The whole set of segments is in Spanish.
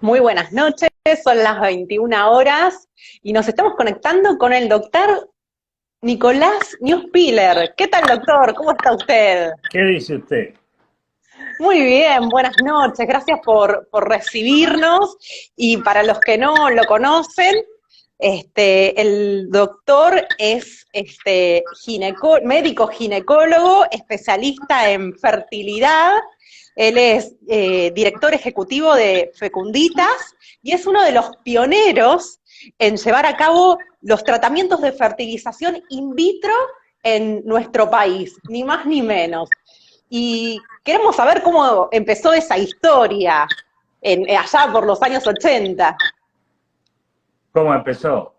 Muy buenas noches, son las 21 horas y nos estamos conectando con el doctor Nicolás Newspiller. ¿Qué tal, doctor? ¿Cómo está usted? ¿Qué dice usted? Muy bien, buenas noches, gracias por recibirnos. Y para los que no lo conocen, el doctor es médico ginecólogo, especialista en fertilidad. Él es director ejecutivo de Fecunditas y es uno de los pioneros en llevar a cabo los tratamientos de fertilización in vitro en nuestro país, ni más ni menos. Y queremos saber cómo empezó esa historia allá por los años 80. ¿Cómo empezó?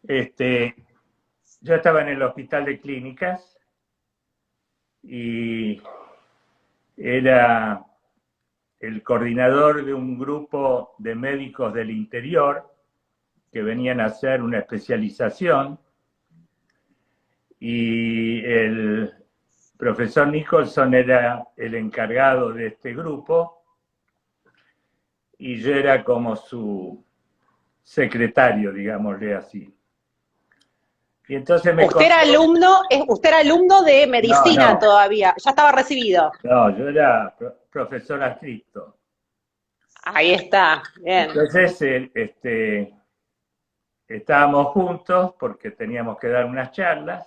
Este, yo estaba en el hospital de clínicas y era el coordinador de un grupo de médicos del interior que venían a hacer una especialización y el profesor Nicholson era el encargado de este grupo y yo era como su secretario, digámosle así. Y entonces me Usted era contó. alumno, usted era alumno de No, medicina no, todavía, ya estaba recibido. no, yo era profesor adscrito. Ahí está, bien. Entonces, estábamos juntos porque teníamos que dar unas charlas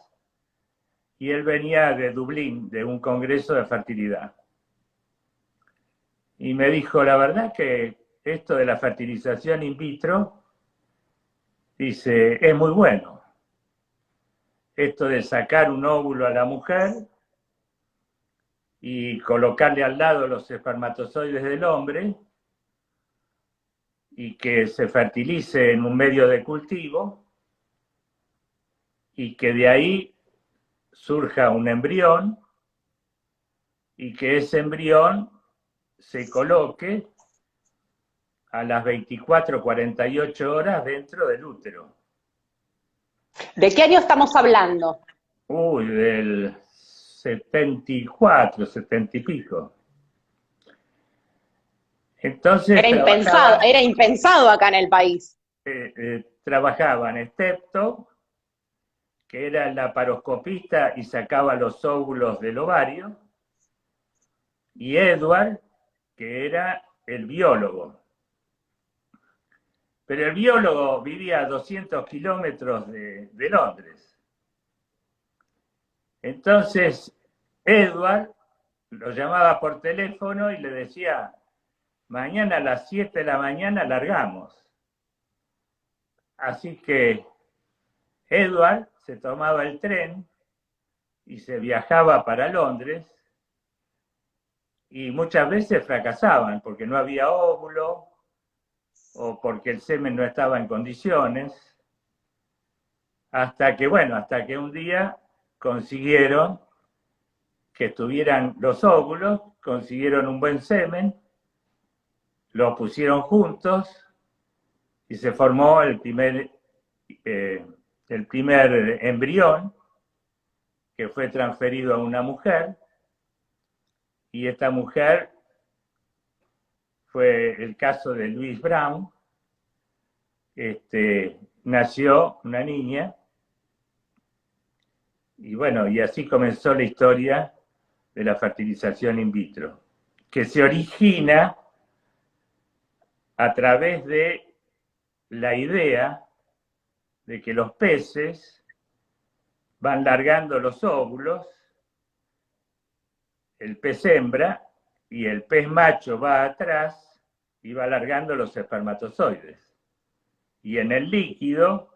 y él venía de Dublín, de un congreso de fertilidad. Y me dijo, la verdad que esto de la fertilización in vitro, dice, es muy bueno. Esto de sacar un óvulo a la mujer y colocarle al lado los espermatozoides del hombre y que se fertilice en un medio de cultivo y que de ahí surja un embrión y que ese embrión se coloque a las 24-48 horas dentro del útero. ¿De qué año estamos hablando? Uy, del 74, 70 y pico. Entonces Era impensado acá en el país. trabajaban Steptoe, que era el laparoscopista y sacaba los óvulos del ovario, y Edward, que era el biólogo. Pero el biólogo vivía a 200 kilómetros de Londres. Entonces, Edward lo llamaba por teléfono y le decía, mañana a las 7 de la mañana largamos. Así que Edward se tomaba el tren y se viajaba para Londres y muchas veces fracasaban porque no había óvulo o porque el semen no estaba en condiciones, hasta que un día consiguieron que tuvieran los óvulos, consiguieron un buen semen, los pusieron juntos y se formó el primer embrión que fue transferido a una mujer y esta mujer fue el caso de Louise Brown. Nació una niña y bueno, y así comenzó la historia de la fertilización in vitro, que se origina a través de la idea de que los peces van largando los óvulos, el pez hembra, y el pez macho va atrás y va largando los espermatozoides. Y en el líquido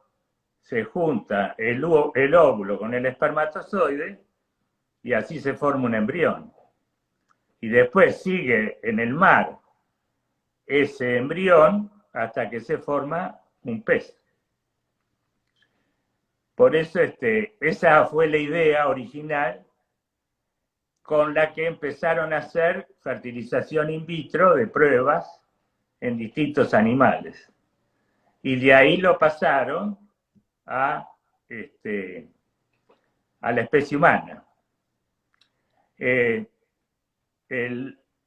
se junta el óvulo con el espermatozoide y así se forma un embrión. Y después sigue en el mar ese embrión hasta que se forma un pez. Por eso esa fue la idea original con la que empezaron a hacer fertilización in vitro de pruebas en distintos animales. Y de ahí lo pasaron a, a la especie humana. El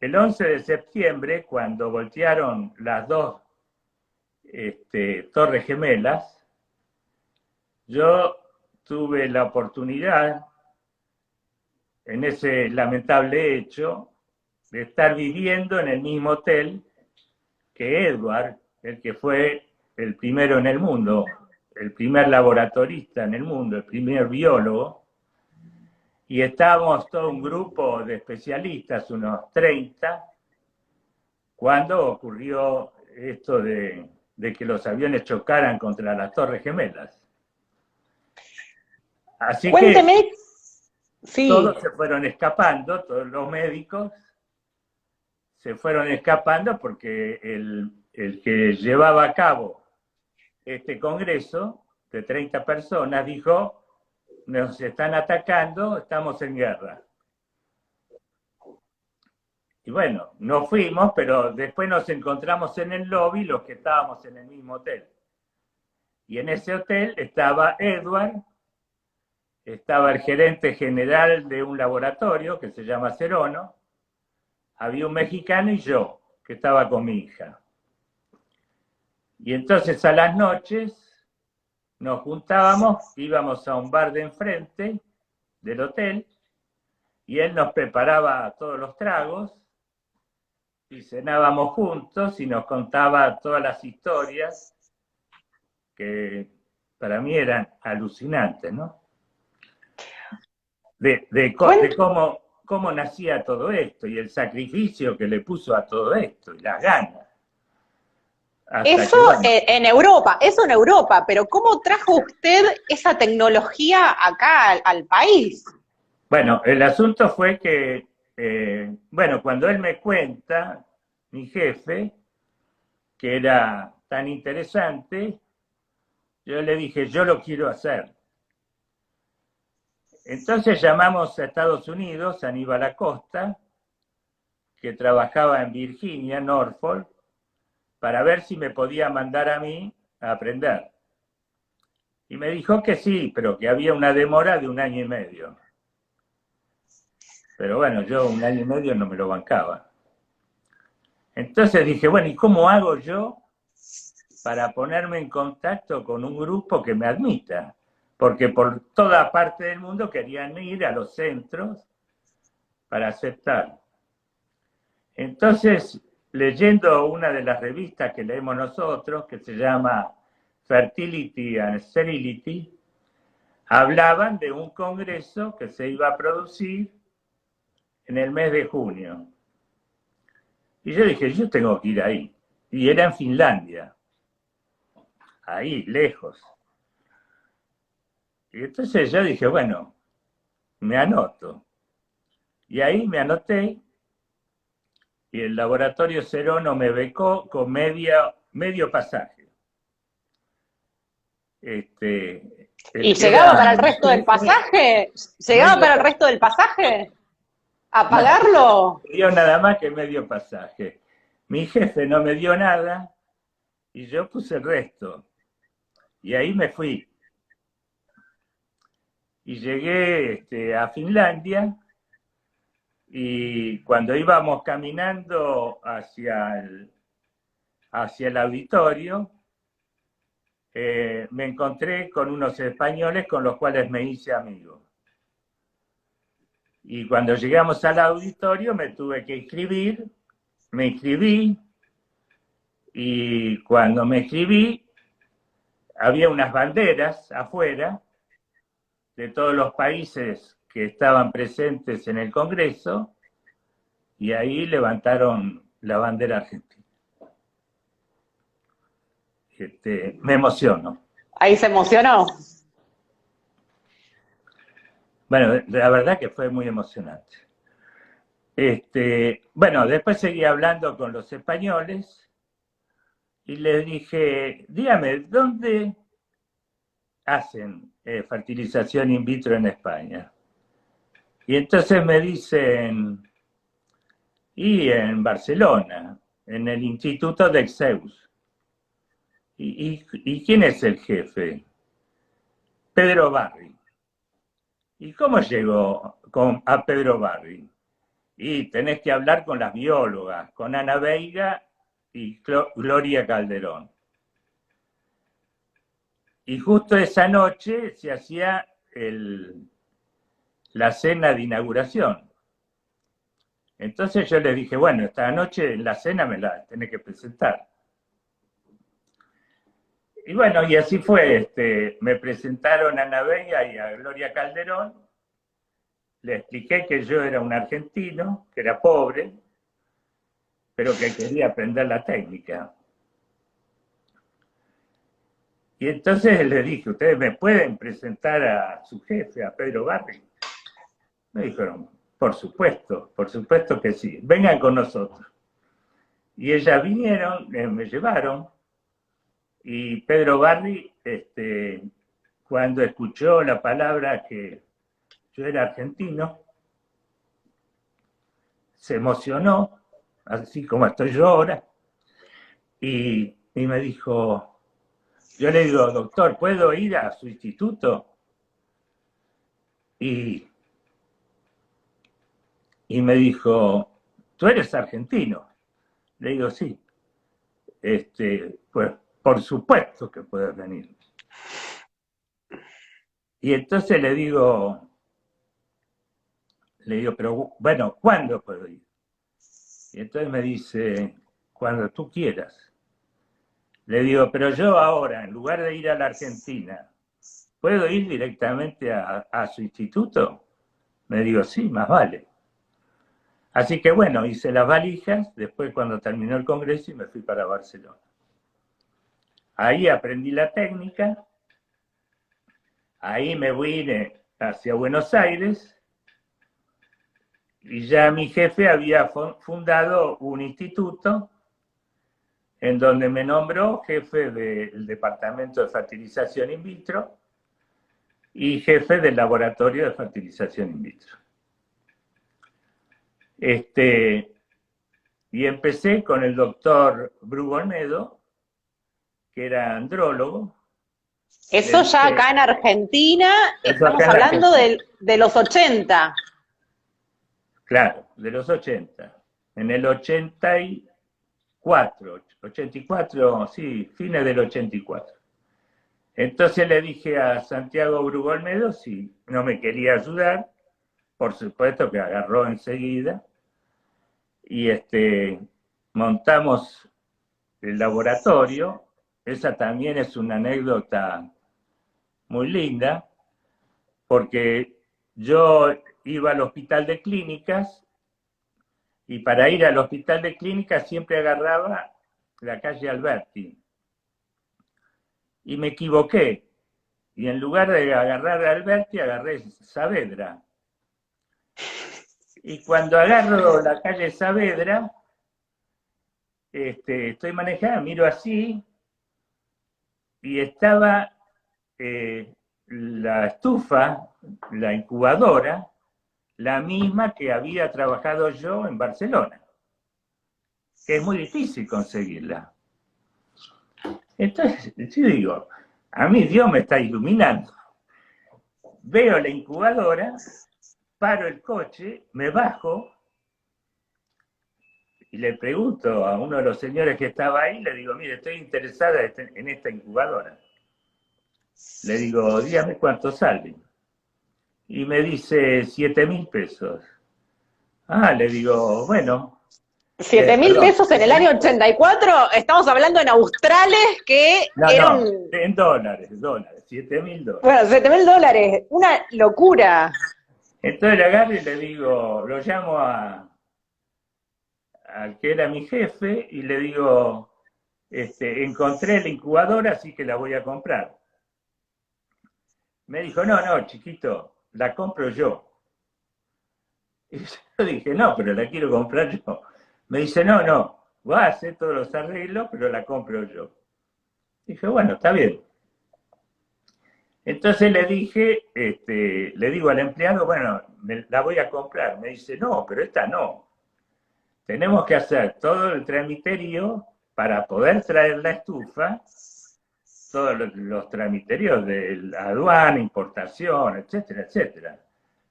el 11 de septiembre, cuando voltearon las dos torres gemelas, yo tuve la oportunidad, en ese lamentable hecho, de estar viviendo en el mismo hotel que Edward, el que fue el primero en el mundo, el primer laboratorista en el mundo, el primer biólogo, y estábamos todo un grupo de especialistas, unos 30, cuando ocurrió esto de que los aviones chocaran contra las Torres Gemelas. Así Cuénteme. que Sí. todos se fueron escapando, todos los médicos se fueron escapando porque el que llevaba a cabo este congreso de 30 personas dijo: nos están atacando, estamos en guerra. Y bueno, no fuimos, pero después nos encontramos en el lobby los que estábamos en el mismo hotel. Y en ese hotel estaba Edward, estaba el gerente general de un laboratorio que se llama Serono, había un mexicano y yo, que estaba con mi hija. Y entonces a las noches nos juntábamos, íbamos a un bar de enfrente del hotel, y él nos preparaba todos los tragos, y cenábamos juntos, y nos contaba todas las historias, que para mí eran alucinantes, ¿no? De cómo nacía todo esto, y el sacrificio que le puso a todo esto, y las ganas. Eso en Europa, pero ¿cómo trajo usted esa tecnología acá al país? Bueno, el asunto fue que, cuando él me cuenta, mi jefe, que era tan interesante, yo le dije: yo lo quiero hacer. Entonces llamamos a Estados Unidos a Aníbal Acosta, que trabajaba en Virginia, Norfolk, para ver si me podía mandar a mí a aprender. Y me dijo que sí, pero que había una demora de 1 año y medio. Pero bueno, yo 1 año y medio no me lo bancaba. Entonces dije: bueno, ¿y cómo hago yo para ponerme en contacto con un grupo que me admita? Porque por toda parte del mundo querían ir a los centros para aceptar. Entonces, leyendo una de las revistas que leemos nosotros, que se llama Fertility and Sterility, hablaban de un congreso que se iba a producir en el mes de junio. Y yo dije: yo tengo que ir ahí. Y era en Finlandia, ahí, lejos. Y entonces yo dije: bueno, me anoto. Y ahí me anoté, y el laboratorio Serono me becó con medio pasaje. ¿Y llegaba para el resto del pasaje? ¿Llegaba para el resto del pasaje? ¿A pagarlo? No me dio nada más que medio pasaje. Mi jefe no me dio nada y yo puse el resto. Y ahí me fui. Y llegué a Finlandia, y cuando íbamos caminando hacia el auditorio, me encontré con unos españoles con los cuales me hice amigo. Y cuando llegamos al auditorio me tuve que inscribir, me inscribí, y cuando me inscribí había unas banderas afuera de todos los países que estaban presentes en el Congreso, y ahí levantaron la bandera argentina. Me emociono. Ahí se emocionó. Bueno, la verdad que fue muy emocionante. Después seguí hablando con los españoles y les dije: dígame, ¿dónde hacen fertilización in vitro en España? Y entonces me dicen: y en Barcelona, en el Instituto de Exeus. ¿Y quién es el jefe? Pedro Barri. ¿Y cómo llegó a Pedro Barri? y tenés que hablar con las biólogas, con Ana Veiga y Gloria Calderón. Y justo esa noche se hacía la cena de inauguración. Entonces yo les dije, bueno, esta noche en la cena me la tenés que presentar. Y bueno, y así fue, me presentaron a Ana Veiga y a Gloria Calderón, le expliqué que yo era un argentino, que era pobre, pero que quería aprender la técnica. Y entonces le dije, ¿ustedes me pueden presentar a su jefe, a Pedro Barri? Me dijeron, por supuesto que sí, vengan con nosotros. Y ellas vinieron, me llevaron, y Pedro Barri, cuando escuchó la palabra que yo era argentino, se emocionó, así como estoy yo ahora, y me dijo, yo le digo, doctor, ¿puedo ir a su instituto? Y me dijo, ¿tú eres argentino? Le digo, sí. Pues por supuesto que puedes venir. Y entonces le digo, pero bueno, ¿cuándo puedo ir? Y entonces me dice, cuando tú quieras. Le digo, pero yo ahora, en lugar de ir a la Argentina, ¿puedo ir directamente a su instituto? Me digo, sí, más vale. Así que bueno, hice las valijas, después cuando terminó el congreso y me fui para Barcelona. Ahí aprendí la técnica, ahí me vine hacia Buenos Aires y ya mi jefe había fundado un instituto en donde me nombró jefe del departamento de fertilización in vitro y jefe del laboratorio de fertilización in vitro. Y empecé con el doctor Brugo Olmedo, que era andrólogo. Eso ya acá en Argentina, estamos hablando de los 80. Claro, de los 80. En el 84, sí, fines del 84. Entonces le dije a Santiago Brugo Olmedo si no me quería ayudar, por supuesto que agarró enseguida, y montamos el laboratorio. Esa también es una anécdota muy linda, porque yo iba al hospital de clínicas y para ir al hospital de clínicas siempre agarraba la calle Alberti. Y me equivoqué. Y en lugar de agarrar a Alberti, agarré Saavedra. Y cuando agarro la calle Saavedra, estoy manejando, miro así, y estaba la estufa, la incubadora, la misma que había trabajado yo en Barcelona, que es muy difícil conseguirla. Entonces, yo digo, a mí Dios me está iluminando. Veo la incubadora, paro el coche, me bajo y le pregunto a uno de los señores que estaba ahí, le digo, mire, estoy interesada en esta incubadora. Le digo, dígame cuánto sale. Y me dice 7.000 pesos. Ah, le digo, bueno. 7.000 pesos en el año 84, estamos hablando en australes que no, en dólares, 7.000 dólares. Bueno, 7.000 dólares, una locura. Entonces le agarro y le digo, lo llamo al que era mi jefe y le digo, encontré la incubadora, así que la voy a comprar. Me dijo, no, chiquito, la compro yo. Y yo dije, no, pero la quiero comprar yo. Me dice, no, voy a hacer todos los arreglos, pero la compro yo. Dije, bueno, está bien. Entonces le dije, le digo al empleado, bueno, la voy a comprar. Me dice, no, pero esta no. Tenemos que hacer todo el tramiterio para poder traer la estufa, todos los tramiterios de la aduana, importación, etcétera, etcétera.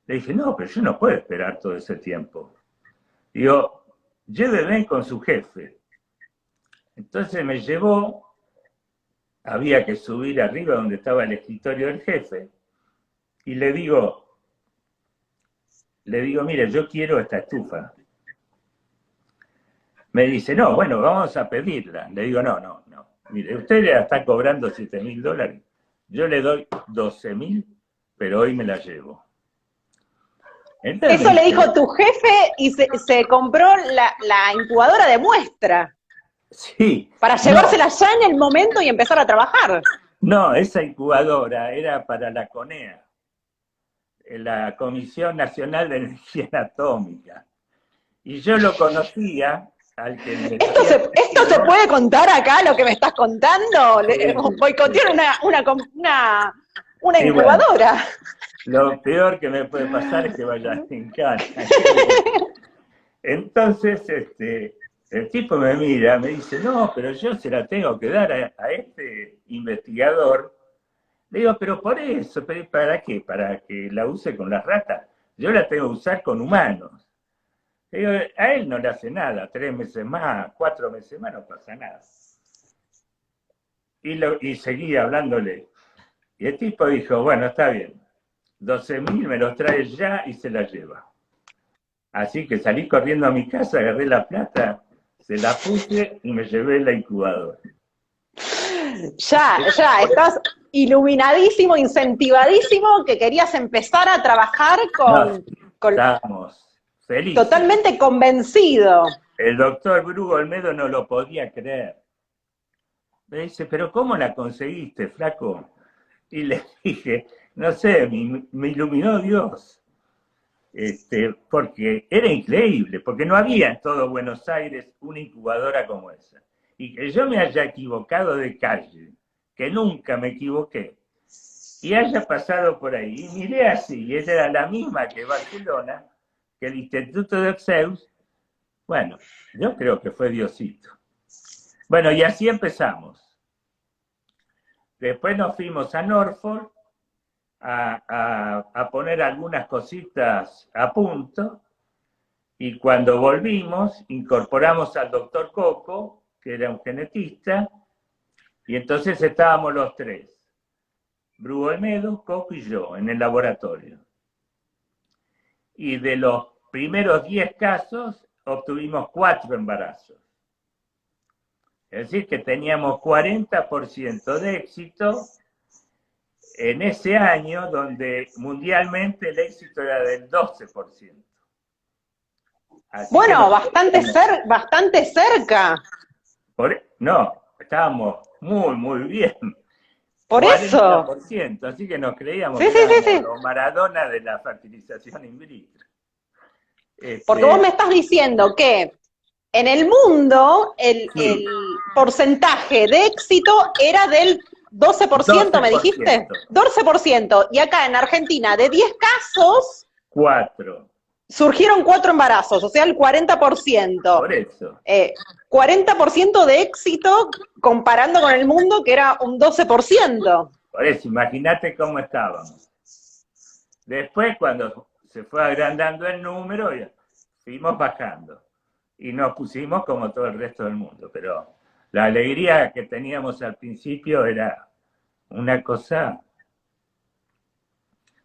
Le dije, no, pero yo no puedo esperar todo ese tiempo. Digo, lléveme con su jefe. Entonces me llevó, había que subir arriba donde estaba el escritorio del jefe, y le digo, mire, yo quiero esta estufa. Me dice, no, bueno, vamos a pedirla. Le digo, no. Mire, usted le está cobrando $7.000. Yo le doy 12.000, pero hoy me la llevo. Entonces, eso le dijo tu jefe y se compró la incubadora de muestra. Sí. Para llevársela ya en el momento y empezar a trabajar. No, esa incubadora era para la CONEA, la Comisión Nacional de Energía Atómica. Y yo lo conocía al que me ¿Esto se puede contar acá, lo que me estás contando? Boicotear una incubadora. Bueno, lo peor que me puede pasar es que vaya en cara. Entonces, el tipo me mira, me dice, no, pero yo se la tengo que dar a este investigador. Le digo, pero por eso, ¿para qué? ¿Para que la use con las ratas? Yo la tengo que usar con humanos. Le digo, a él no le hace nada, 3 meses más, 4 meses más, no pasa nada. Y seguí hablándole. Y el tipo dijo, bueno, está bien, 12.000 me los trae ya y se la lleva. Así que salí corriendo a mi casa, agarré la plata, se la puse y me llevé la incubadora. Ya, estás iluminadísimo, incentivadísimo, que querías empezar a trabajar Estábamos felices. Totalmente convencido. El doctor Brugo Olmedo no lo podía creer. Me dice, ¿pero cómo la conseguiste, flaco? Y le dije, no sé, me iluminó Dios. Porque era increíble, porque no había en todo Buenos Aires una incubadora como esa. Y que yo me haya equivocado de calle, que nunca me equivoqué, y haya pasado por ahí, y miré así, y ella era la misma que Barcelona, que el Instituto de Oxeus. Bueno, yo creo que fue Diosito. Bueno, y así empezamos. Después nos fuimos a Norfolk a poner algunas cositas a punto, y cuando volvimos incorporamos al doctor Coco, que era un genetista, y entonces estábamos los tres, Brugo Olmedo, Coco y yo, en el laboratorio. Y de los primeros 10 casos obtuvimos 4 embarazos. Es decir, que teníamos 40% de éxito en ese año donde mundialmente el éxito era del 12%. Así bueno, bastante cerca. No, estábamos muy bien. Por 40%, eso. así que nos creíamos sí, que éramos sí. los Maradona de la fertilización in vitro. Porque vos me estás diciendo que en el mundo el porcentaje de éxito era del 12%, ¿me dijiste? 12%. Y acá en Argentina, de 10 casos, 4. Surgieron 4 embarazos, o sea, el 40%. Por eso. 40% de éxito comparando con el mundo, que era un 12%. Por eso, imagínate cómo estábamos. Después, cuando se fue agrandando el número, fuimos bajando. Y nos pusimos como todo el resto del mundo. Pero la alegría que teníamos al principio era una cosa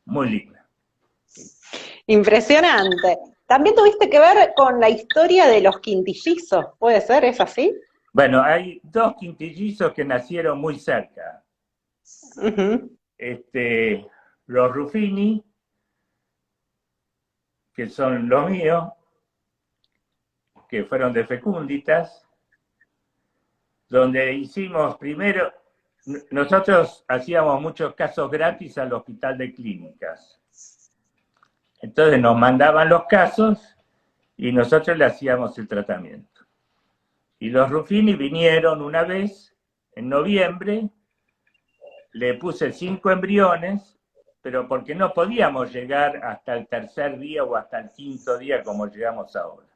muy linda. Impresionante. También tuviste que ver con la historia de los quintillizos, ¿puede ser? ¿Es así? Bueno, hay 2 quintillizos que nacieron muy cerca. Los Ruffini, que son los míos, que fueron de fecunditas, donde hicimos primero, nosotros hacíamos muchos casos gratis al hospital de clínicas. Entonces nos mandaban los casos y nosotros le hacíamos el tratamiento. Y los Ruffini vinieron una vez, en noviembre, le puse 5 embriones, pero porque no podíamos llegar hasta el 3er día o hasta el 5.º día como llegamos ahora.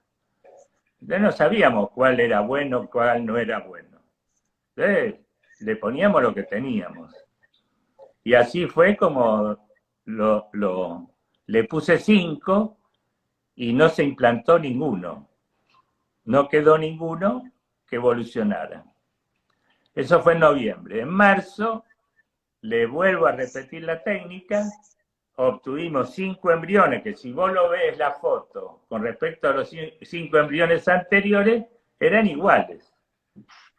Entonces no sabíamos cuál era bueno, cuál no era bueno. Entonces le poníamos lo que teníamos. Y así fue como le puse 5 y no se implantó ninguno. No quedó ninguno que evolucionara. Eso fue en noviembre. En marzo, le vuelvo a repetir la técnica, obtuvimos 5 embriones, que si vos lo ves la foto con respecto a los 5 embriones anteriores, eran iguales.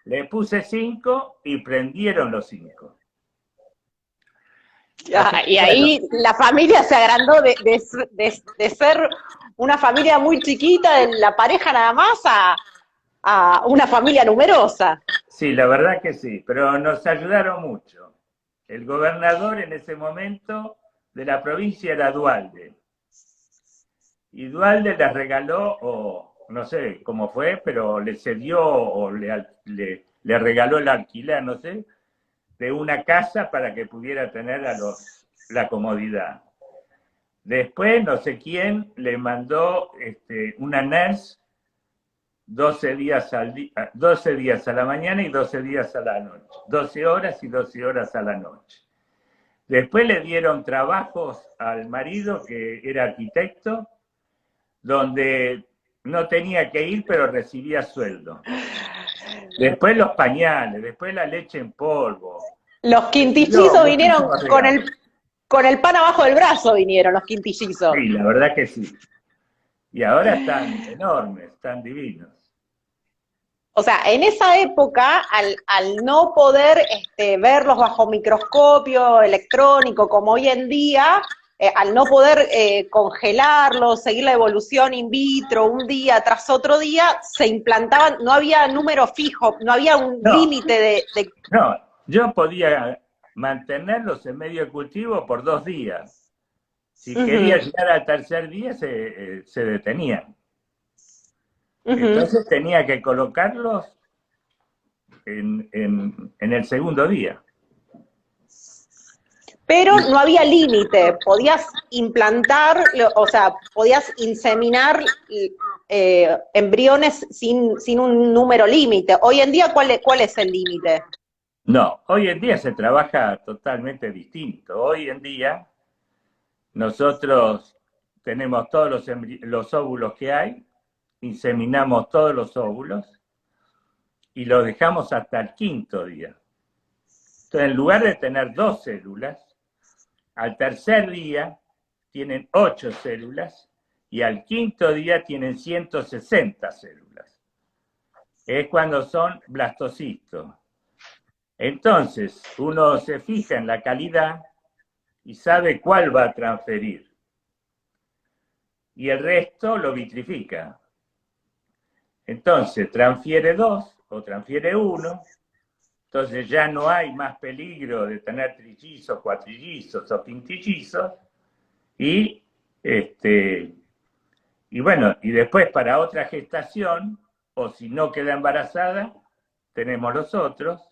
Le puse 5 y prendieron los 5. Y ahí la familia se agrandó de ser una familia muy chiquita, de la pareja nada más, a una familia numerosa. Sí, la verdad que sí, pero nos ayudaron mucho. El gobernador en ese momento de la provincia era Duhalde. Y Duhalde les regaló, o no sé cómo fue, pero le cedió o le regaló el alquiler, no sé, de una casa para que pudiera tener la comodidad. Después, no sé quién, le mandó una nurse 12 días a la mañana y 12 días a la noche. 12 horas y 12 horas a la noche. Después le dieron trabajos al marido, que era arquitecto, donde no tenía que ir, pero recibía sueldo. Después los pañales, después la leche en polvo. Los quintillizos vinieron con el pan abajo del brazo, vinieron los quintillizos. Sí, la verdad que sí. Y ahora están enormes, están divinos. O sea, en esa época, al no poder verlos bajo microscopio electrónico como hoy en día, al no poder congelarlos, seguir la evolución in vitro un día tras otro día, se implantaban, no había número fijo, no había un límite de... No, yo podía mantenerlos en medio de cultivo por 2 días. Si quería llegar al tercer día, se detenían. Entonces tenía que colocarlos en el segundo día. Pero no había límite, podías implantar, o sea, podías inseminar embriones sin un número límite. Hoy en día, ¿cuál es el límite? No, hoy en día se trabaja totalmente distinto. Hoy en día nosotros tenemos todos los óvulos que hay, inseminamos todos los óvulos y los dejamos hasta el 5.º día. Entonces, en lugar de tener 2 células, al tercer día tienen 8 células y al 5.º día tienen 160 células. Es cuando son blastocistos. Entonces, uno se fija en la calidad y sabe cuál va a transferir. Y el resto lo vitrifica. Entonces, transfiere 2 o transfiere 1. Entonces ya no hay más peligro de tener trillizos, cuatrillizos o quintillizos. Y bueno, y después para otra gestación, o si no queda embarazada, tenemos los otros.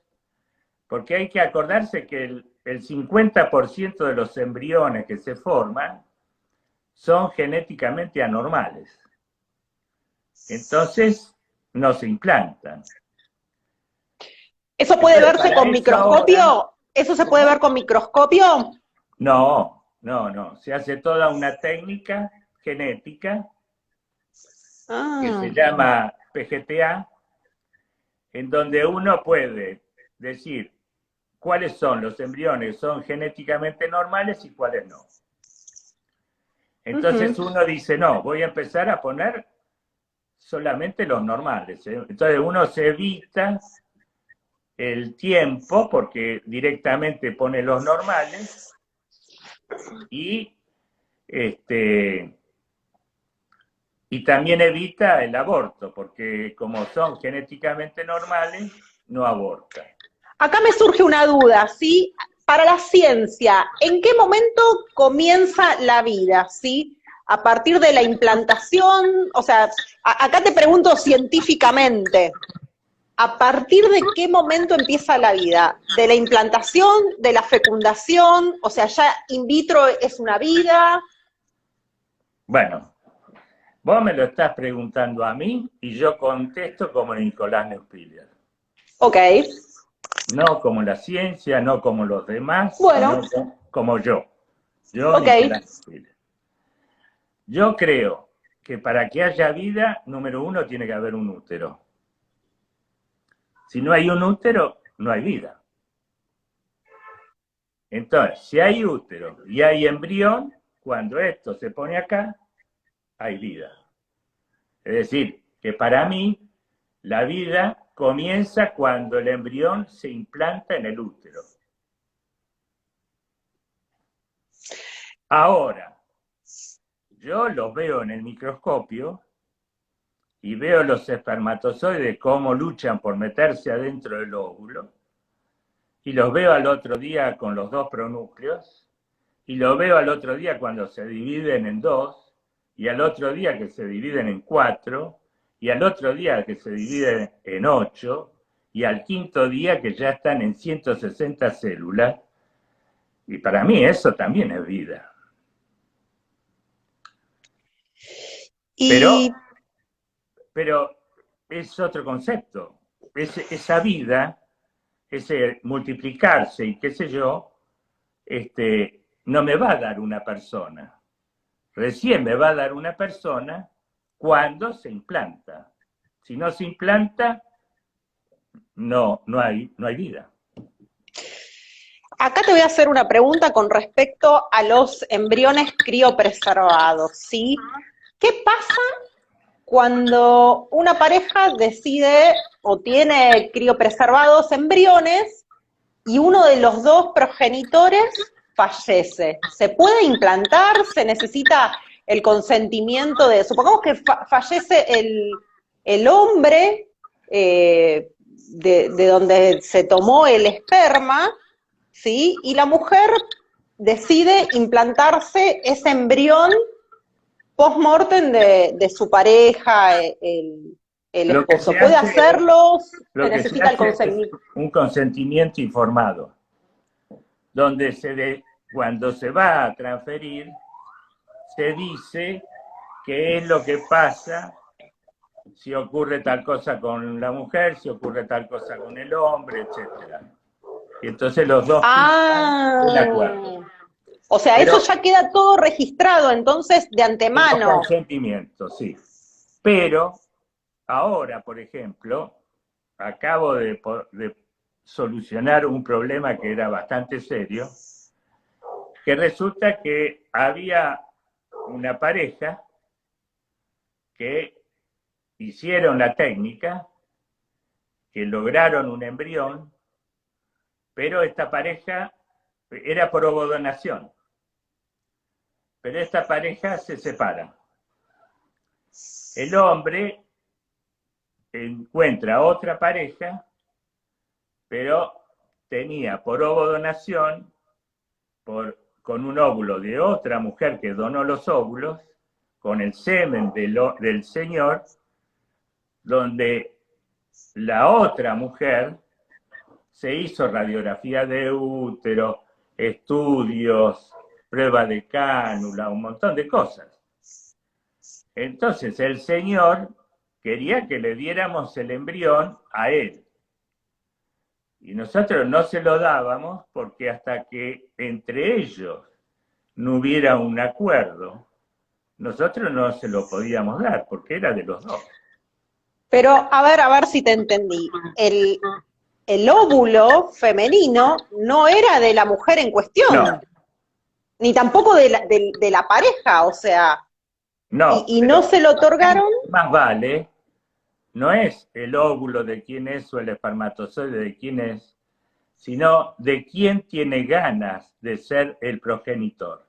Porque hay que acordarse que el 50% de los embriones que se forman son genéticamente anormales. Entonces, no se implantan. ¿Eso puede verse con microscopio? Ahora, ¿eso se puede ver con microscopio? No. Se hace toda una técnica genética que se llama PGTA, en donde uno puede decir cuáles son los embriones que son genéticamente normales y cuáles no. Entonces uno dice, no, voy a empezar a poner solamente los normales. Entonces uno se evita el tiempo porque directamente pone los normales y también evita el aborto, porque como son genéticamente normales, no abortan. Acá me surge una duda, ¿sí? Para la ciencia, ¿en qué momento comienza la vida, sí? A partir de la implantación, o sea, acá te pregunto científicamente, ¿a partir de qué momento empieza la vida? ¿De la implantación, de la fecundación? O sea, ¿ya in vitro es una vida? Bueno, vos me lo estás preguntando a mí y yo contesto como Nicolás Neuspiller. Ok. No como la ciencia, no como los demás, bueno, sino como yo. Yo, okay. Nicolás Neuspiller. Yo creo que para que haya vida, número uno, tiene que haber un útero. Si no hay un útero, no hay vida. Entonces, si hay útero y hay embrión, cuando esto se pone acá, hay vida. Es decir, que para mí, la vida comienza cuando el embrión se implanta en el útero. Ahora, yo los veo en el microscopio y veo los espermatozoides cómo luchan por meterse adentro del óvulo, y los veo al otro día con los dos pronúcleos, y los veo al otro día cuando se dividen en dos, y al otro día que se dividen en 4, y al otro día que se dividen en 8, y al quinto día que ya están en 160 células, y para mí eso también es vida. Pero es otro concepto. Esa vida, ese multiplicarse y qué sé yo, no me va a dar una persona. Recién me va a dar una persona cuando se implanta. Si no se implanta, no hay vida. Acá te voy a hacer una pregunta con respecto a los embriones criopreservados, ¿sí? ¿Qué pasa cuando una pareja decide o tiene criopreservados embriones y uno de los dos progenitores fallece? ¿Se puede implantar? ¿Se necesita el consentimiento de... Supongamos que fallece el hombre de donde se tomó el esperma, ¿sí? Y la mujer decide implantarse ese embrión post-mortem de su pareja, el esposo. ¿Puede hacerlo? Lo que se necesita el consentimiento. Un consentimiento informado, donde cuando se va a transferir, se dice qué es lo que pasa si ocurre tal cosa con la mujer, si ocurre tal cosa con el hombre, etc. Y entonces los dos firman el acuerdo. O sea, pero eso ya queda todo registrado, entonces, de antemano. Consentimiento, sí. Pero ahora, por ejemplo, acabo de solucionar un problema que era bastante serio, que resulta que había una pareja que hicieron la técnica, que lograron un embrión, pero esta pareja era por ovodonación. Pero esta pareja se separa. El hombre encuentra otra pareja, pero tenía por ovodonación, con un óvulo de otra mujer que donó los óvulos, con el semen del señor, donde la otra mujer se hizo radiografía de útero, estudios, prueba de cánula, un montón de cosas. Entonces el señor quería que le diéramos el embrión a él. Y nosotros no se lo dábamos porque hasta que entre ellos no hubiera un acuerdo, nosotros no se lo podíamos dar porque era de los dos. Pero a ver si te entendí. El óvulo femenino no era de la mujer en cuestión. No. Ni tampoco de la pareja, o sea. No. Y no se lo otorgaron. Más vale, no es el óvulo de quién es o el espermatozoide de quién es, sino de quién tiene ganas de ser el progenitor.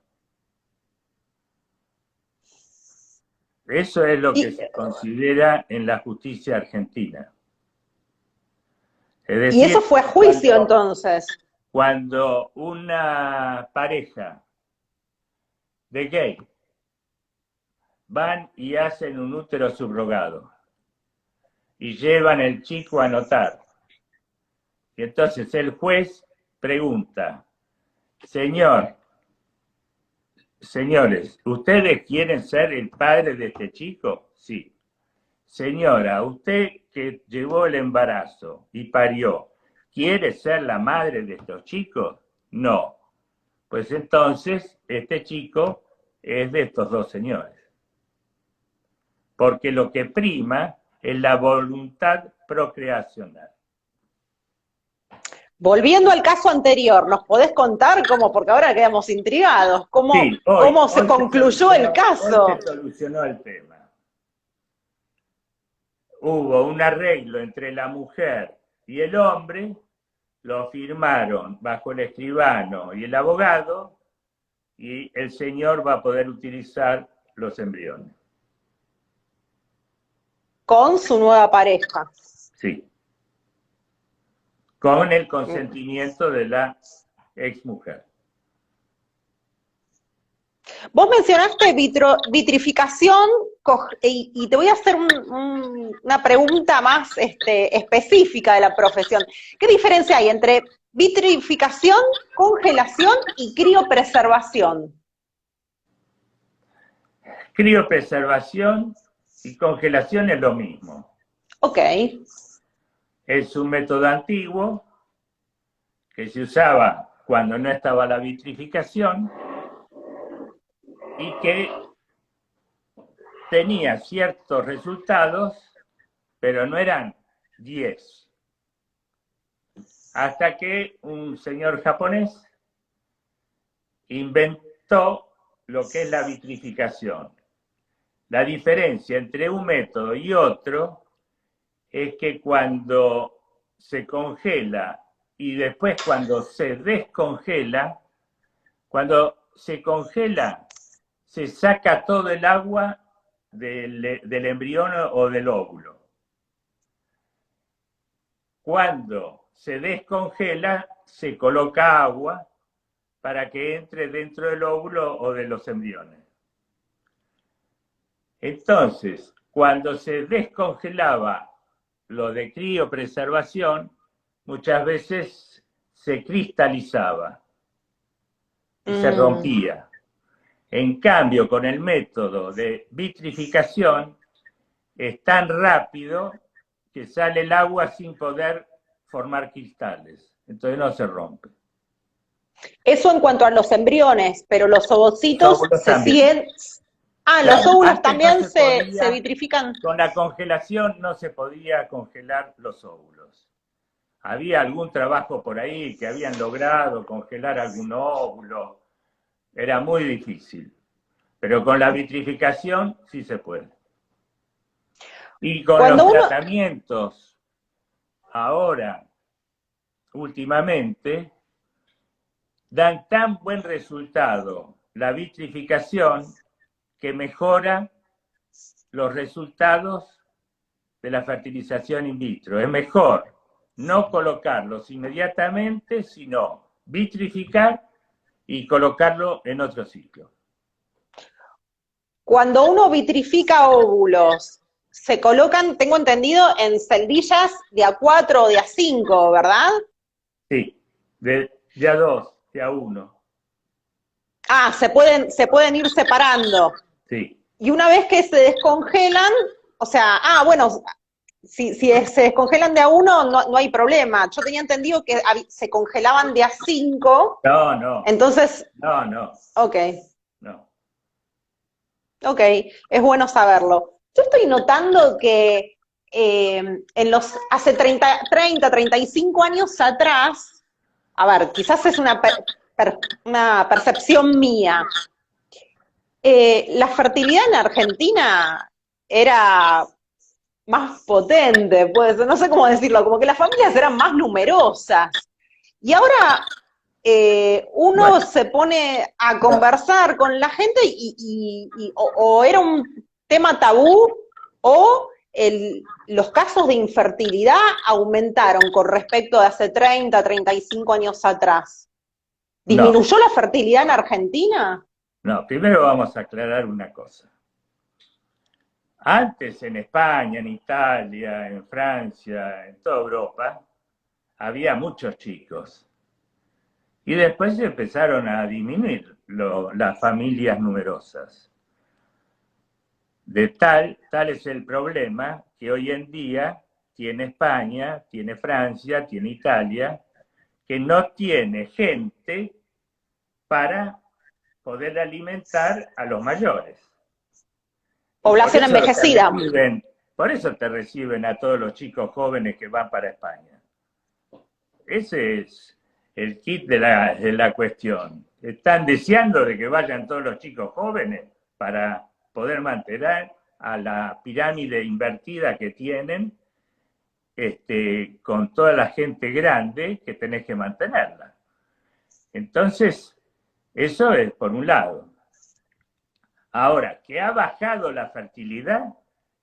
Eso es lo que se considera en la justicia argentina. Es decir, y eso fue a juicio entonces. Cuando una pareja de gay van y hacen un útero subrogado y llevan el chico a notar, y entonces el juez pregunta: señores, ¿ustedes quieren ser el padre de este chico? Sí. Señora, usted que llevó el embarazo y parió, ¿quiere ser la madre de estos chicos? No. Pues entonces este chico es de estos dos señores. porque lo que prima es la voluntad procreacional. Volviendo al caso anterior, ¿nos podés contar cómo, porque ahora quedamos intrigados, Sí, cómo se concluyó el caso? Hoy se solucionó el tema. Hubo un arreglo entre la mujer y el hombre, lo firmaron bajo el escribano y el abogado, y el señor va a poder utilizar los embriones. Con su nueva pareja. Sí. Con el consentimiento de la exmujer. Vos mencionaste vitrificación y te voy a hacer una pregunta más específica de la profesión. ¿Qué diferencia hay entre vitrificación, congelación y criopreservación? Criopreservación y congelación es lo mismo. Ok. Es un método antiguo que se usaba cuando no estaba la vitrificación y que tenía ciertos resultados, pero no eran 10. Hasta que un señor japonés inventó lo que es la vitrificación. La diferencia entre un método y otro es que cuando se congela y después cuando se descongela, cuando se congela, se saca todo el agua del embrión o del óvulo. Cuando se descongela, se coloca agua para que entre dentro del óvulo o de los embriones. Entonces, cuando se descongelaba lo de criopreservación, muchas veces se cristalizaba y se rompía. En cambio, con el método de vitrificación, es tan rápido que sale el agua sin poder formar cristales. Entonces no se rompe. Eso en cuanto a los embriones, pero los ovocitos se siguen... Ah, claro, los óvulos también no se vitrifican. Con la congelación no se podía congelar los óvulos. Había algún trabajo por ahí que habían logrado congelar algún óvulo. Era muy difícil. Pero con la vitrificación sí se puede. Y con los tratamientos ahora, últimamente, dan tan buen resultado la vitrificación que mejora los resultados de la fertilización in vitro. Es mejor no colocarlos inmediatamente, sino vitrificar y colocarlo en otro ciclo. Cuando uno vitrifica óvulos, se colocan, tengo entendido, en celdillas de A4 o de A5, ¿verdad? Sí, de A2, de A1. Ah, se pueden ir separando. Sí. Y una vez que se descongelan, o sea, bueno, si se descongelan de A1 no hay problema. Yo tenía entendido que se congelaban de A5. No. Entonces. No. Ok. No. Ok, es bueno saberlo. Yo estoy notando que hace 35 años atrás, a ver, quizás es una percepción mía, la fertilidad en Argentina era más potente, pues, no sé cómo decirlo, como que las familias eran más numerosas. Y ahora uno se pone a conversar con la gente o era un tema tabú o los casos de infertilidad aumentaron con respecto de hace 35 años atrás. ¿Disminuyó la fertilidad en Argentina? No, primero vamos a aclarar una cosa. Antes en España, en Italia, en Francia, en toda Europa, había muchos chicos. Y después se empezaron a disminuir las familias numerosas. Tal es el problema que hoy en día tiene España, tiene Francia, tiene Italia, que no tiene gente para poder alimentar a los mayores. Población envejecida. Por eso te reciben a todos los chicos jóvenes que van para España. Ese es el kit de la cuestión. Están deseando de que vayan todos los chicos jóvenes para poder mantener a la pirámide invertida que tienen, con toda la gente grande que tenés que mantenerla. Entonces, eso es por un lado. Ahora, ¿que ha bajado la fertilidad?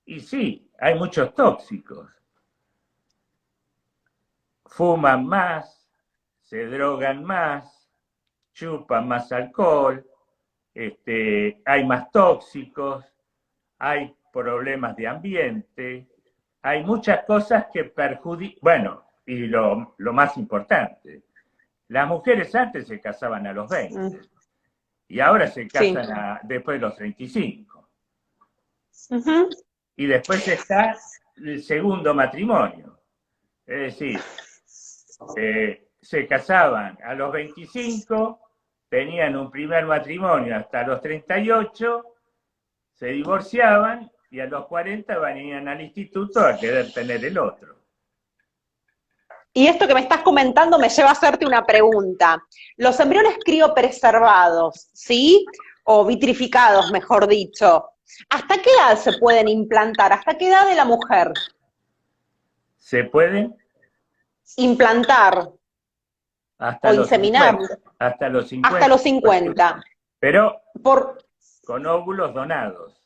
Y sí, hay muchos tóxicos. Fuman más, se drogan más, chupan más alcohol, hay más tóxicos, hay problemas de ambiente, hay muchas cosas que perjudican. Bueno, y lo más importante, las mujeres antes se casaban a los 20 y ahora se casan después de los 35. Y después está el segundo matrimonio. Es decir, se casaban a los 25, tenían un primer matrimonio hasta los 38, se divorciaban y a los 40 venían al instituto a querer tener el otro. Y esto que me estás comentando me lleva a hacerte una pregunta. Los embriones criopreservados, ¿sí? O vitrificados, mejor dicho, ¿hasta qué edad se pueden implantar? ¿Hasta qué edad de la mujer? ¿Se pueden? Implantar. Hasta o los inseminar. 50, hasta los 50. Hasta los 50. Pero con óvulos donados.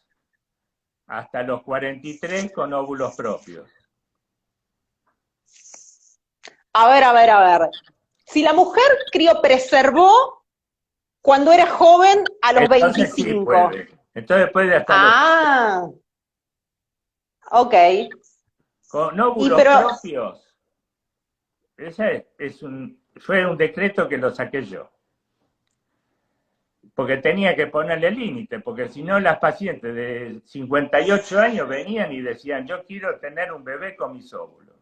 Hasta los 43 con óvulos propios. A ver. Si la mujer criopreservó cuando era joven a los Entonces 25. Sí puede. Entonces puede hasta los... Ok. Con óvulos propios. Ese fue un decreto que lo saqué yo. Porque tenía que ponerle límite, porque si no las pacientes de 58 años venían y decían, yo quiero tener un bebé con mis óvulos.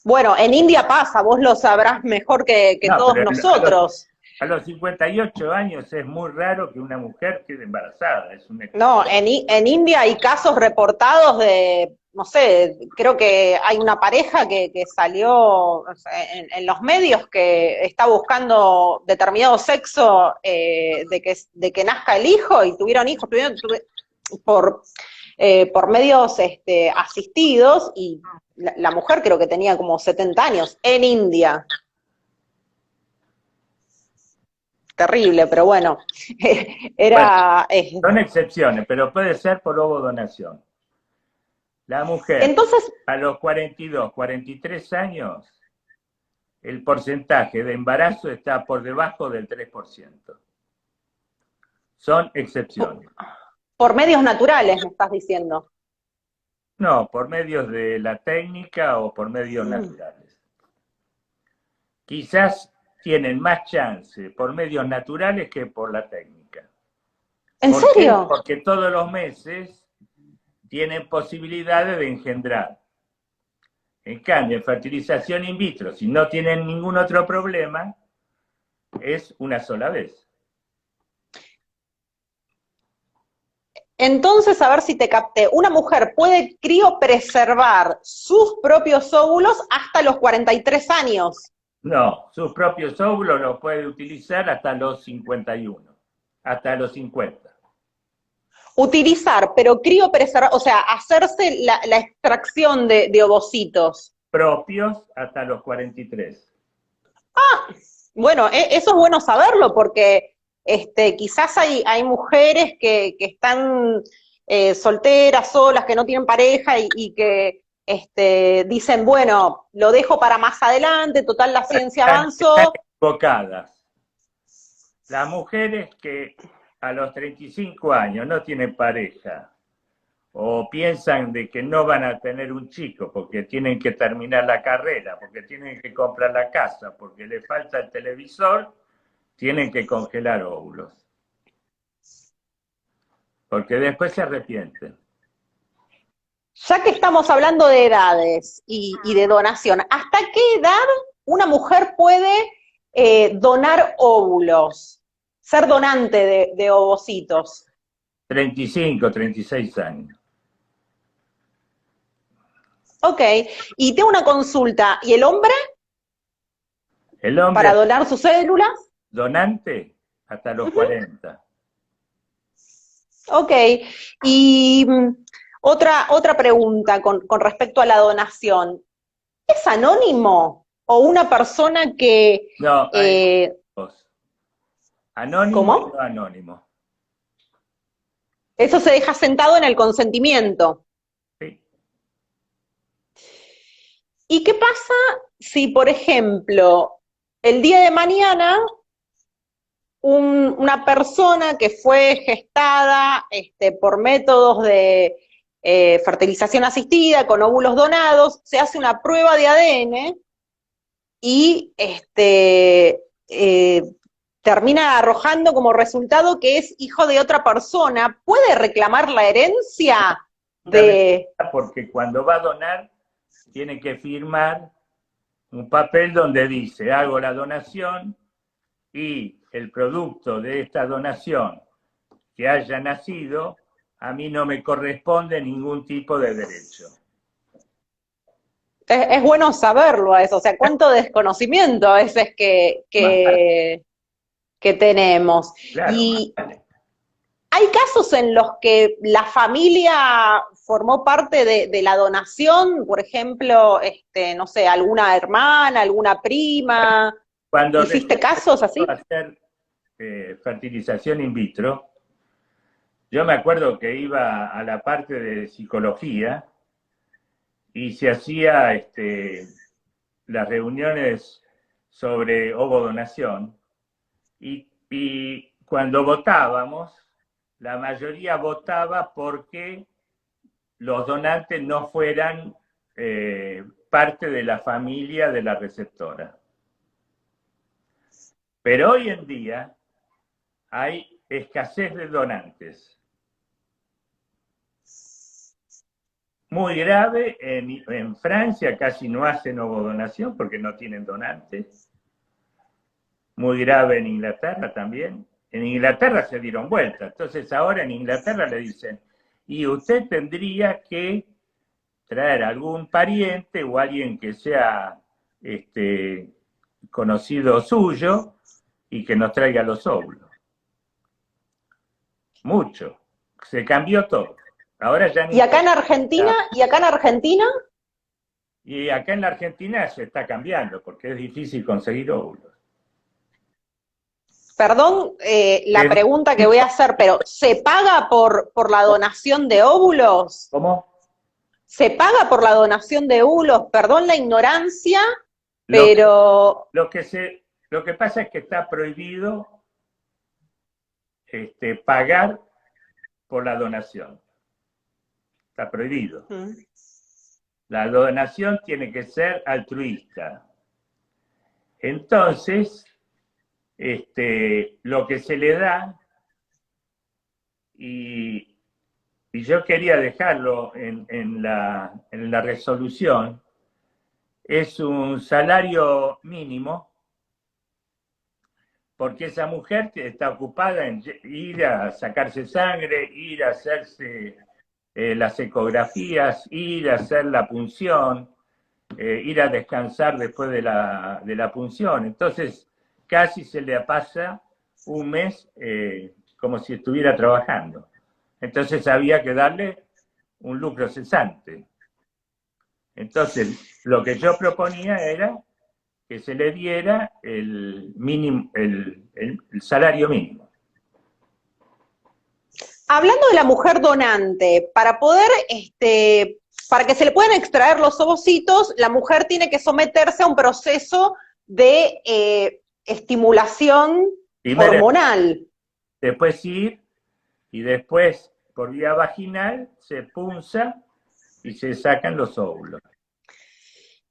Bueno, en India pasa, vos lo sabrás mejor que todos nosotros. A los 58 años es muy raro que una mujer quede embarazada. No, en India hay casos reportados de, no sé, creo que hay una pareja que salió en los medios que está buscando determinado sexo de que nazca el hijo y tuvieron hijos, por medios asistidos y la mujer creo que tenía como 70 años en India. Terrible, pero bueno, son excepciones, pero puede ser por ovodonación. La mujer, entonces, a los 42, 43 años, el porcentaje de embarazo está por debajo del 3%. Son excepciones. Por medios naturales, me estás diciendo. No, por medios de la técnica o por medios naturales. Quizás tienen más chance por medios naturales que por la técnica. ¿En serio? Porque todos los meses tienen posibilidades de engendrar. En cambio, en fertilización in vitro, si no tienen ningún otro problema, es una sola vez. Entonces, a ver si te capté, una mujer puede criopreservar sus propios óvulos hasta los 43 años. No, sus propios óvulos los puede utilizar hasta los 51, hasta los 50. Utilizar, pero criopreservar, o sea, hacerse la extracción de ovocitos. Propios hasta los 43. Bueno, eso es bueno saberlo porque quizás hay mujeres que están solteras, solas, que no tienen pareja y que dicen, bueno, lo dejo para más adelante, total la ciencia avanzó. Están equivocadas. Las mujeres que a los 35 años no tienen pareja o piensan de que no van a tener un chico porque tienen que terminar la carrera, porque tienen que comprar la casa, porque le falta el televisor, tienen que congelar óvulos. Porque después se arrepienten. Ya que estamos hablando de edades y de donación, ¿hasta qué edad una mujer puede donar óvulos? Ser donante de ovocitos. 35, 36 años. Ok, y tengo una consulta. ¿Y el hombre El hombre para donar sus células? donante hasta los Ujú. 40. Ok, y otra pregunta con respecto a la donación. ¿Es anónimo o una persona que... No, hay dos. Anónimo y no ¿Cómo? anónimo. Eso se deja sentado en el consentimiento. Sí. ¿Y qué pasa si, por ejemplo, el día de mañana una persona que fue gestada por métodos de fertilización asistida con óvulos donados, se hace una prueba de ADN y termina arrojando como resultado que es hijo de otra persona? ¿Puede reclamar la herencia de... Porque cuando va a donar, tiene que firmar un papel donde dice, hago la donación y el producto de esta donación que haya nacido, a mí no me corresponde ningún tipo de derecho. Es bueno saberlo a eso, o sea, cuánto desconocimiento a veces Más vale, que tenemos. claro, más Y vale. hay casos en los que la familia formó parte de la donación, por ejemplo, no sé, alguna hermana, alguna prima. Cuando ¿Hiciste recién casos empezó a así? hacer fertilización in vitro, yo me acuerdo que iba a la parte de psicología y se hacía las reuniones sobre ovodonación y cuando votábamos, la mayoría votaba porque los donantes no fueran parte de la familia de la receptora. Pero hoy en día hay escasez de donantes. Muy grave, en Francia casi no hacen ovodonación porque no tienen donantes. Muy grave en Inglaterra también. En Inglaterra se dieron vuelta. Entonces ahora en Inglaterra le dicen, y usted tendría que traer algún pariente o alguien que sea conocido suyo y que nos traiga los óvulos. Mucho. Se cambió todo. Ahora ya ¿Y ni acá por... en Argentina? ¿Y acá en Argentina? Y acá en la Argentina se está cambiando porque es difícil conseguir óvulos. Perdón la Es pregunta que difícil. voy a hacer, pero ¿se paga por la donación de óvulos? ¿Cómo? ¿Se paga por la donación de óvulos? Perdón la ignorancia, Lo que, pero lo que pasa es que está prohibido pagar por la donación. Está prohibido. La donación tiene que ser altruista. Entonces, lo que se le da, y, y yo quería dejarlo en la resolución, es un salario mínimo, porque esa mujer está ocupada en ir a sacarse sangre, ir a hacerse las ecografías, ir a hacer la punción, ir a descansar después de la punción. Entonces, casi se le pasa un mes como si estuviera trabajando. Entonces había que darle un lucro cesante. Entonces, lo que yo proponía era que se le diera el, mínimo, el salario mínimo. hablando de la mujer donante, para que se le puedan extraer los ovocitos, la mujer tiene que someterse a un proceso de estimulación Primero, hormonal. después ir y después por vía vaginal se punza y se sacan los óvulos.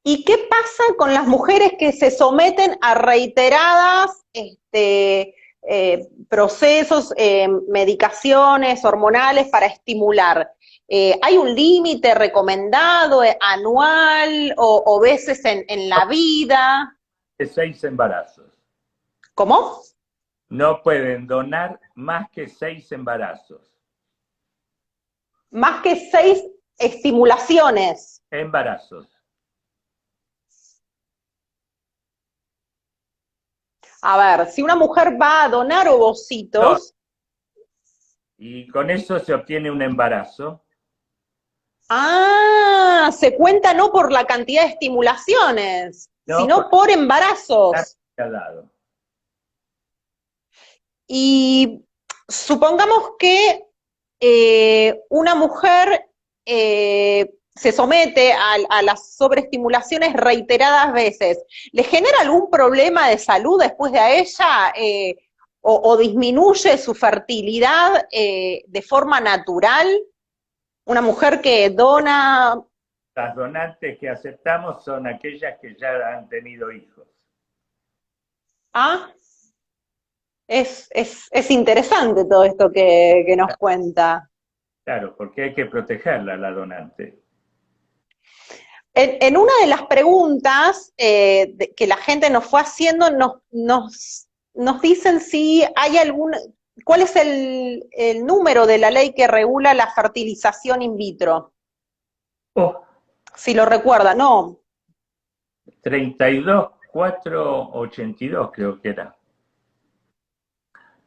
¿Y qué pasa con las mujeres que se someten a reiteradas procesos, medicaciones hormonales para estimular? ¿Hay un límite recomendado anual o veces en la vida? De 6 embarazos. ¿Cómo? No pueden donar más que 6 embarazos. Más que seis estimulaciones. Embarazos. A ver, si una mujer va a donar No, ovocitos, y con eso se obtiene un embarazo. se cuenta no por la cantidad de estimulaciones, No, sino porque por está embarazos. al lado. Y supongamos que una mujer se somete a las sobreestimulaciones reiteradas veces. ¿Le genera algún problema de salud después de a ella? O disminuye su fertilidad de forma natural? Una mujer que dona. Las donantes que aceptamos son aquellas que ya han tenido hijos. Ah, es interesante todo esto que nos cuenta. Claro, porque hay que protegerla, la donante. En una de las preguntas que la gente nos fue haciendo, nos dicen si hay algún, cuál es el número de la ley que regula la fertilización in vitro. Oh, Si lo recuerda, no. 32.482 creo que era.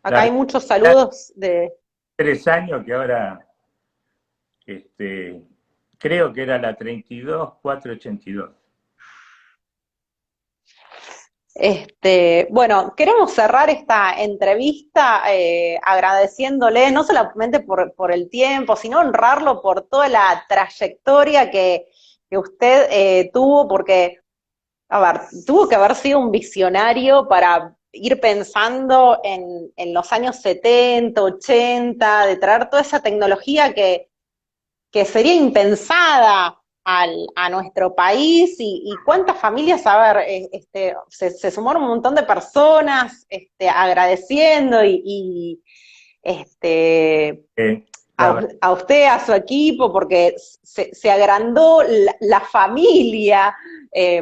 Acá La hay muchos saludos de. 3 años que ahora creo que era la 32.482. Bueno, queremos cerrar esta entrevista agradeciéndole no solamente por el tiempo, sino honrarlo por toda la trayectoria que usted tuvo, porque, a ver, tuvo que haber sido un visionario para ir pensando en los años 70, 80, de traer toda esa tecnología que sería impensada a nuestro país y cuántas familias, a ver, se sumaron un montón de personas agradeciendo y La verdad, a usted, a su equipo, porque se agrandó la familia,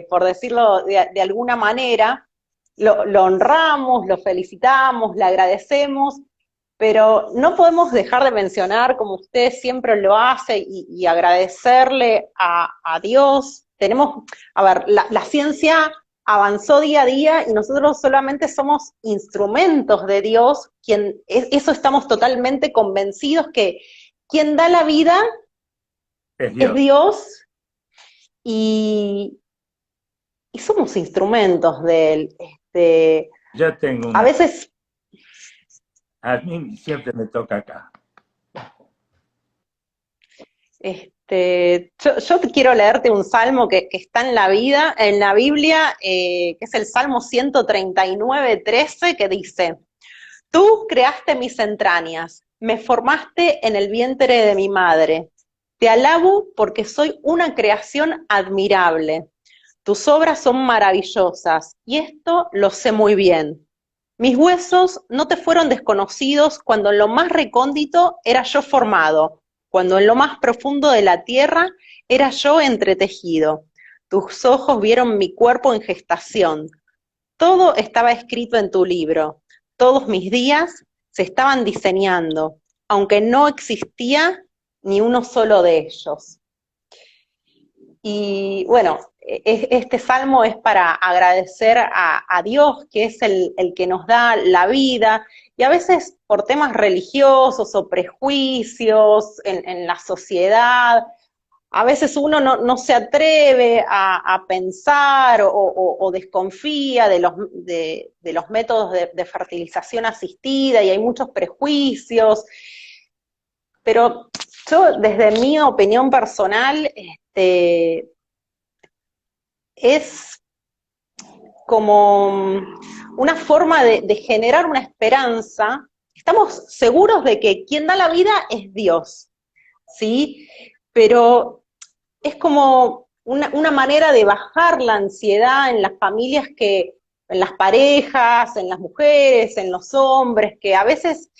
por decirlo de alguna manera, lo honramos, lo felicitamos, le agradecemos, pero no podemos dejar de mencionar, como usted siempre lo hace, y agradecerle a Dios. Tenemos, a ver, la ciencia avanzó día a día y nosotros solamente somos instrumentos de Dios, eso estamos totalmente convencidos que quien da la vida es es Dios. Dios y, y somos instrumentos de Él. Yo tengo A una. veces A mí siempre me toca acá. yo quiero leerte un salmo que está en la Biblia, que es el Salmo 139:13, que dice: Tú creaste mis entrañas, me formaste en el vientre de mi madre. Te alabo porque soy una creación admirable. Tus obras son maravillosas, y esto lo sé muy bien. Mis huesos no te fueron desconocidos cuando en lo más recóndito era yo formado, cuando en lo más profundo de la tierra era yo entretejido. Tus ojos vieron mi cuerpo en gestación. Todo estaba escrito en tu libro. Todos mis días se estaban diseñando, aunque no existía ni uno solo de ellos. Y bueno, este salmo es para agradecer a Dios, que es el que nos da la vida, y a veces por temas religiosos o prejuicios en la sociedad, a veces uno no se atreve a pensar o desconfía de los métodos de fertilización asistida y hay muchos prejuicios, pero yo desde mi opinión personal, es como una forma de generar una esperanza. Estamos seguros de que quien da la vida es Dios, ¿sí? Pero es como una manera de bajar la ansiedad en las familias en las parejas, en las mujeres, en los hombres, que a veces,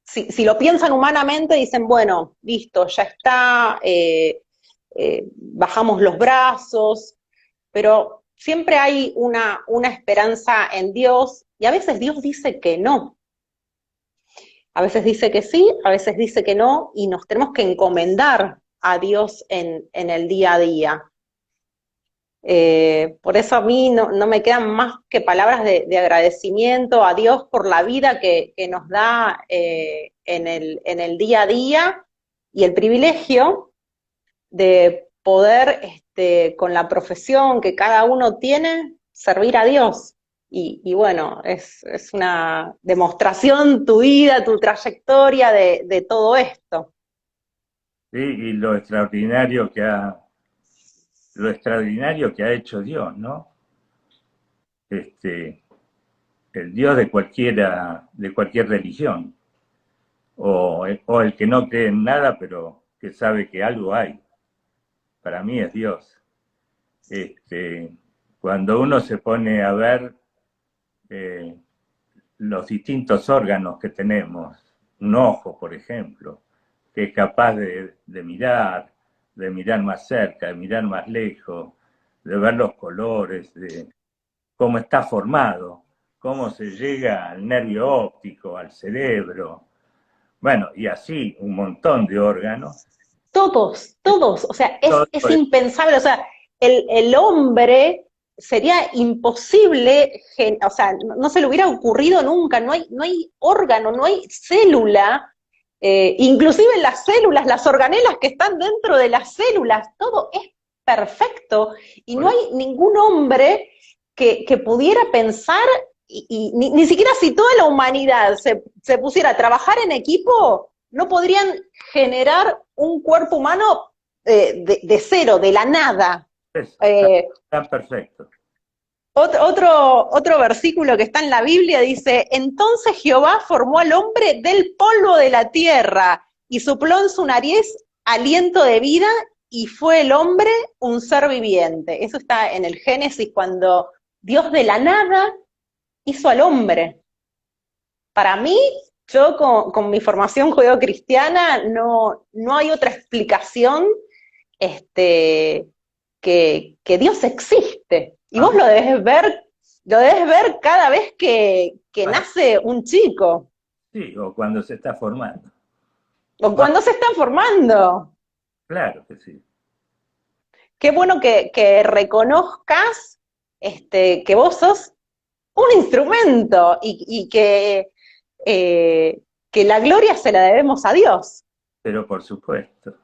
si lo piensan humanamente, dicen, bueno, listo, ya está, bajamos los brazos, pero siempre hay una esperanza en Dios y a veces Dios dice que no. A veces dice que sí, a veces dice que no, y nos tenemos que encomendar a Dios en el día a día. Por eso a mí no me quedan más que palabras de agradecimiento a Dios por la vida que nos da en el día a día y el privilegio de poder, con la profesión que cada uno tiene, servir a Dios. Y bueno, es una demostración tu vida, tu trayectoria de todo esto. ¿Sí? Y lo extraordinario que ha hecho Dios, ¿no? Este, el Dios de cualquier religión, o el que no cree en nada, pero que sabe que algo hay. Para mí es Dios. Este, cuando uno se pone a ver eh, los distintos órganos que tenemos, un ojo, por ejemplo, que es capaz de mirar más cerca, de mirar más lejos, de ver los colores, de cómo está formado, cómo se llega al nervio óptico, al cerebro, bueno, y así un montón de órganos. Todos, o sea, Todo es impensable, o sea, el hombre sería imposible, o sea, no se le hubiera ocurrido nunca, no hay órgano, no hay célula, inclusive las células, las organelas que están dentro de las células, todo es perfecto y no hay ningún hombre que pudiera pensar, y ni siquiera si toda la humanidad se pusiera a trabajar en equipo, no podrían generar un cuerpo humano de cero, de la nada. eso, Eh, tan perfecto. otro versículo que está en la Biblia dice, entonces Jehová formó al hombre del polvo de la tierra y sopló en su nariz aliento de vida y fue el hombre un ser viviente. Eso está en el Génesis cuando Dios de la nada hizo al hombre. Para mí, yo con mi formación judeocristiana, no hay otra explicación que Dios existe. Y vos lo debes ver cada vez que nace un chico, Sí, o cuando se está formando. o Más, cuando se está formando. claro que sí. Qué bueno que reconozcas que vos sos un instrumento que la gloria se la debemos a Dios. Pero por supuesto.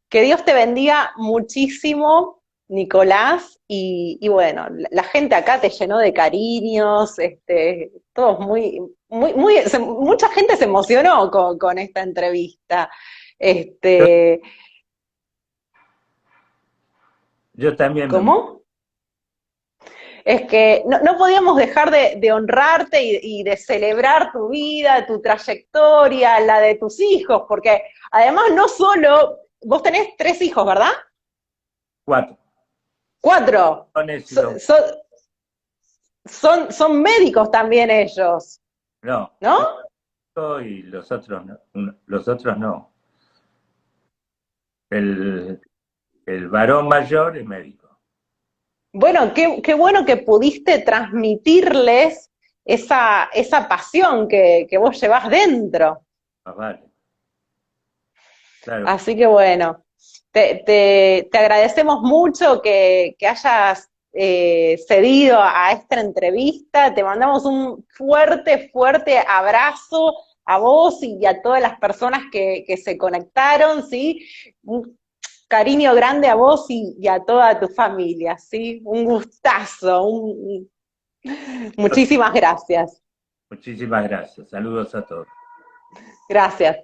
Que Dios te bendiga muchísimo, Nicolás, y bueno, la gente acá te llenó de cariños, todos mucha gente se emocionó con esta entrevista. Yo, Este, yo también me... ¿Cómo? Es que no podíamos dejar de honrarte y de celebrar tu vida, tu trayectoria, la de tus hijos, porque además no solo, vos tenés 3 hijos, ¿verdad? Cuatro. 4. Varones y So- dos. so- son médicos también ellos, No, ¿no? uno y los otros no. Los otros no. El, el varón mayor es médico. Bueno, qué bueno que pudiste transmitirles esa pasión que vos llevás dentro. Más vale. Claro. Así que bueno, te agradecemos mucho que hayas cedido a esta entrevista. Te mandamos un fuerte abrazo a vos y a todas las personas que se conectaron, ¿sí? Un cariño grande a vos y a toda tu familia, ¿sí? Un gustazo, muchísimas gracias. Muchísimas gracias. Saludos a todos. Gracias.